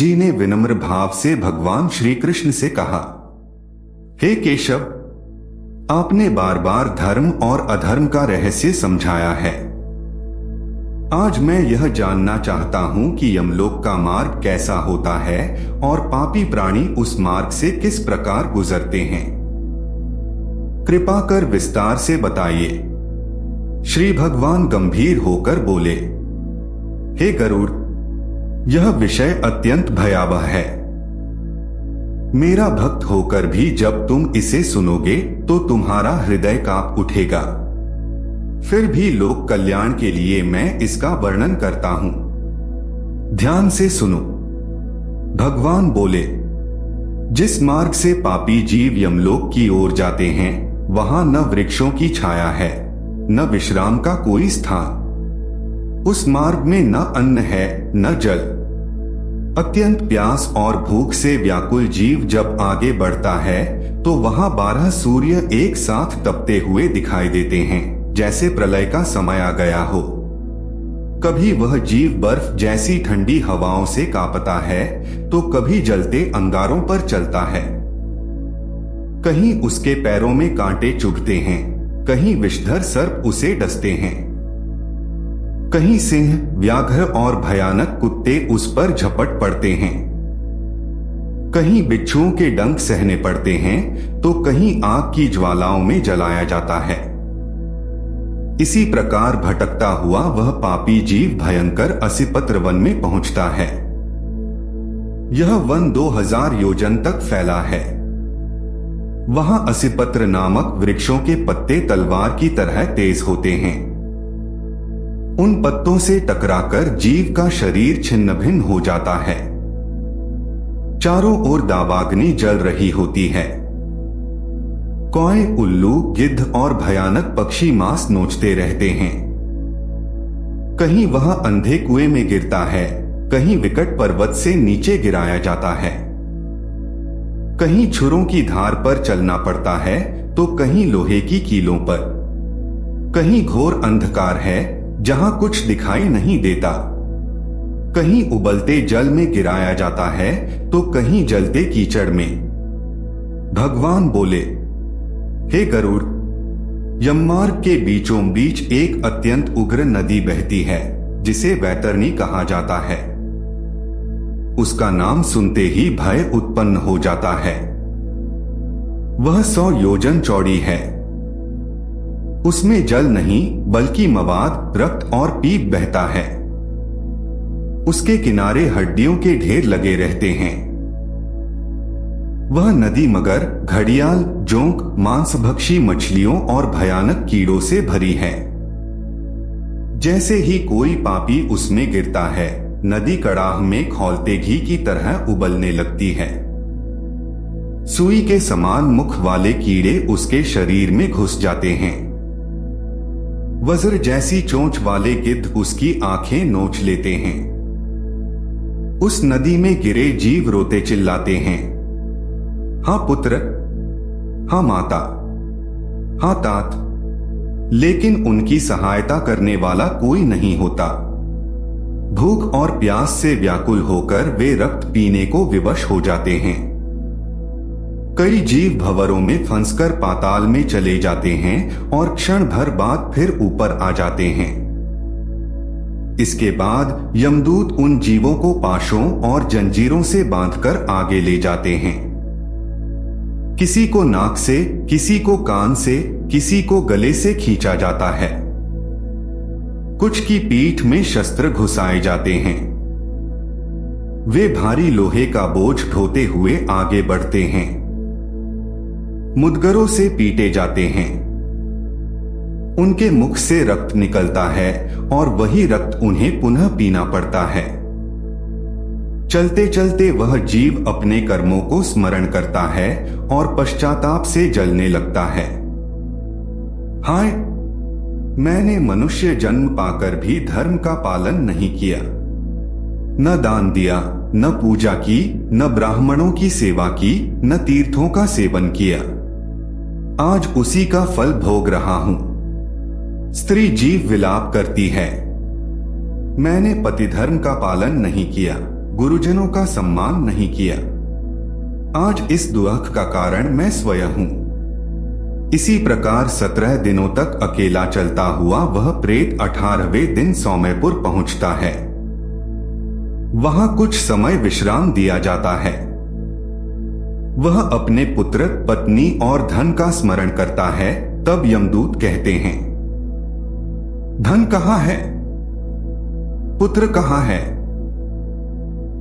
जी ने विनम्र भाव से भगवान श्री कृष्ण से कहा, हे केशव, आपने बार बार धर्म और अधर्म का रहस्य समझाया है। आज मैं यह जानना चाहता हूं कि यमलोक का मार्ग कैसा होता है और पापी प्राणी उस मार्ग से किस प्रकार गुजरते हैं। कृपा कर विस्तार से बताइए। श्री भगवान गंभीर होकर बोले, हे गरुड़, यह विषय अत्यंत भयावह है। मेरा भक्त होकर भी जब तुम इसे सुनोगे तो तुम्हारा हृदय कांप उठेगा। फिर भी लोक कल्याण के लिए मैं इसका वर्णन करता हूं। ध्यान से सुनो। भगवान बोले, जिस मार्ग से पापी जीव यमलोक की ओर जाते हैं वहां न वृक्षों की छाया है, न विश्राम का कोई स्थान। उस मार्ग में न अन्न है न जल। अत्यंत प्यास और भूख से व्याकुल जीव जब आगे बढ़ता है तो वहां 12 सूर्य एक साथ तपते हुए दिखाई देते हैं, जैसे प्रलय का समय आ गया हो। कभी वह जीव बर्फ जैसी ठंडी हवाओं से कांपता है तो कभी जलते अंगारों पर चलता है। कहीं उसके पैरों में कांटे चुभते हैं, कहीं विषधर सर्प उसे डसते हैं। कहीं सिंह, व्याघ्र और भयानक कुत्ते उस पर झपट पड़ते हैं। कहीं बिच्छुओं के डंक सहने पड़ते हैं तो कहीं आग की ज्वालाओं में जलाया जाता है। इसी प्रकार भटकता हुआ वह पापी जीव भयंकर असिपत्र वन में पहुंचता है। यह वन 2000 योजन तक फैला है। वहां असिपत्र नामक वृक्षों के पत्ते तलवार की तरह तेज होते हैं। उन पत्तों से टकराकर जीव का शरीर छिन्न भिन्न हो जाता है। चारों ओर दावाग्नि जल रही होती है। कौए, उल्लू, गिद्ध और भयानक पक्षी मांस नोचते रहते हैं। कहीं वह अंधे कुएं में गिरता है, कहीं विकट पर्वत से नीचे गिराया जाता है। कहीं छुरों की धार पर चलना पड़ता है तो कहीं लोहे की कीलों पर। कहीं घोर अंधकार है जहां कुछ दिखाई नहीं देता। कहीं उबलते जल में गिराया जाता है तो कहीं जलते कीचड़ में। भगवान बोले, हे गरुड़, यममार्ग के बीचों बीच एक अत्यंत उग्र नदी बहती है जिसे वैतरणी कहा जाता है। उसका नाम सुनते ही भय उत्पन्न हो जाता है। वह 100 योजन चौड़ी है। उसमें जल नहीं बल्कि मवाद, रक्त और पीप बहता है। उसके किनारे हड्डियों के ढेर लगे रहते हैं। वह नदी मगर, घड़ियाल, जोंक, मांसभक्षी मछलियों और भयानक कीड़ों से भरी है। जैसे ही कोई पापी उसमें गिरता है, नदी कड़ाह में खौलते घी की तरह उबलने लगती है। सुई के समान मुख वाले कीड़े उसके शरीर में घुस जाते हैं। वज्र जैसी चोंच वाले गिद्ध उसकी आंखें नोच लेते हैं। उस नदी में गिरे जीव रोते चिल्लाते हैं, हाँ पुत्र, हाँ माता, हाँ तात, लेकिन उनकी सहायता करने वाला कोई नहीं होता। भूख और प्यास से व्याकुल होकर वे रक्त पीने को विवश हो जाते हैं। कई जीव भंवरों में फंसकर पाताल में चले जाते हैं और क्षण भर बाद फिर ऊपर आ जाते हैं। इसके बाद यमदूत उन जीवों को पाशों और जंजीरों से बांधकर आगे ले जाते हैं। किसी को नाक से, किसी को कान से, किसी को गले से खींचा जाता है। कुछ की पीठ में शस्त्र घुसाए जाते हैं। वे भारी लोहे का बोझ ढोते हुए आगे बढ़ते हैं। मुदगरों से पीटे जाते हैं। उनके मुख से रक्त निकलता है और वही रक्त उन्हें पुनः पीना पड़ता है। चलते चलते वह जीव अपने कर्मों को स्मरण करता है और पश्चाताप से जलने लगता है। हाय, मैंने मनुष्य जन्म पाकर भी धर्म का पालन नहीं किया, न दान दिया, न पूजा की, न ब्राह्मणों की सेवा की, न तीर्थों का सेवन किया। आज उसी का फल भोग रहा हूं। स्त्री जीव विलाप करती है, मैंने पति धर्म का पालन नहीं किया, गुरुजनों का सम्मान नहीं किया। आज इस दुख का कारण मैं स्वयं हूं। इसी प्रकार 17 दिनों तक अकेला चलता हुआ वह प्रेत 18वें दिन सौम्यपुर पहुंचता है। वहां कुछ समय विश्राम दिया जाता है। वह अपने पुत्र, पत्नी और धन का स्मरण करता है। तब यमदूत कहते हैं, धन कहाँ है? पुत्र कहाँ है?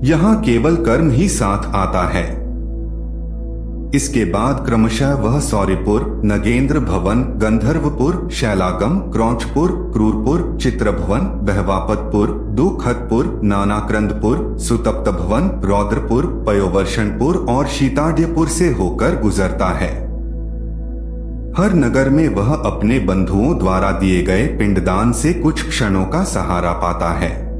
यहां केवल कर्म ही साथ आता है। इसके बाद क्रमशः वह सौर्यपुर, नगेंद्र भवन, गंधर्वपुर, शैलागम, क्रौंचपुर, क्रूरपुर, चित्रभवन, बहवापतपुर, दुखतपुर, नानाक्रंदपुर, सुतप्त भवन, रौद्रपुर, पयोवर्षणपुर और शीताड्यपुर से होकर गुजरता है। हर नगर में वह अपने बंधुओं द्वारा दिए गए पिंडदान से कुछ क्षणों का सहारा पाता है।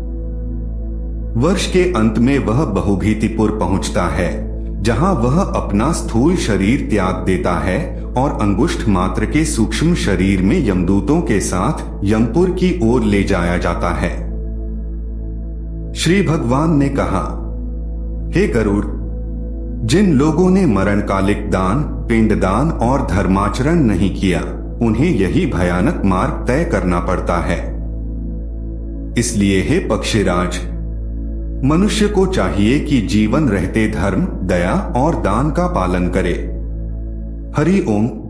वर्ष के अंत में वह बहुभीतिपुर पहुंचता है, जहां वह अपना स्थूल शरीर त्याग देता है और अंगुष्ठ मात्र के सूक्ष्म शरीर में यमदूतों के साथ यमपुर की ओर ले जाया जाता है। श्री भगवान ने कहा, हे गरुड़, जिन लोगों ने मरणकालिक दान, पिंडदान और धर्माचरण नहीं किया, उन्हें यही भयानक मार्ग तय करना पड़ता है। इसलिए हे पक्षीराज, मनुष्य को चाहिए कि जीवन रहते धर्म, दया और दान का पालन करे। हरि ओम।